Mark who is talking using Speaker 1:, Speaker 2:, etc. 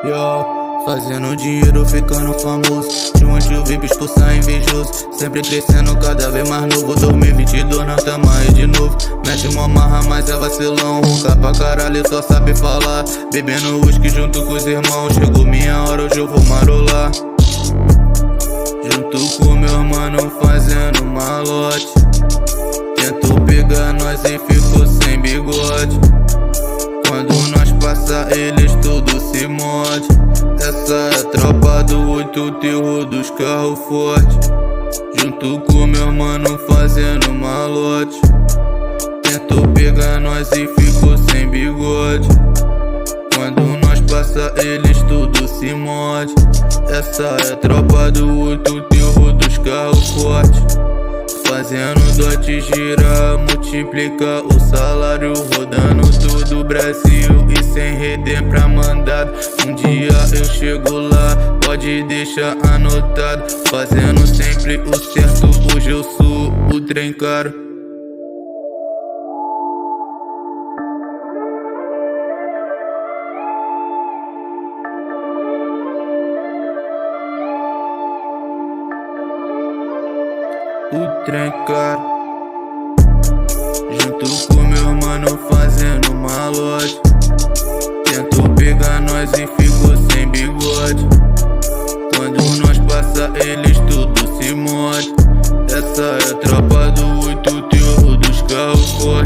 Speaker 1: Yo, fazendo dinheiro, ficando famoso. Junte o VIP, expulsar invejoso. Sempre crescendo, cada vez mais novo. 2022 nós tamo aí de novo. Mete uma marra, mas é vacilão. Ronca pra caralho, só sabe falar. Bebendo whisky junto com os irmãos. Chegou minha hora, hoje eu vou marolar. Junto com meu mano, fazendo malote. Tentou pegar nós e ficou sem bigode. Quando nós passa, eles tudo se morde. Essa é a tropa do 8, terror dos carros fortes. Junto com meu mano, fazendo malote. Tentou pegar nós e ficou sem bigode. Quando nós passa, eles tudo se morde. Essa é a tropa do 8, terror dos carros fortes. Fazendo dote girar, multiplicar o salário. Rodando todo o Brasil e sem render pra mandado. Um dia eu chego lá, pode deixar anotado. Fazendo sempre o certo, hoje eu sou o trem caro. O trem caro. Junto com meu mano, fazendo malote. Tentou pegar nós e ficou sem bigode. Quando nós passa, eles tudo se morde. Essa é a tropa do 8, terror dos carros fortes.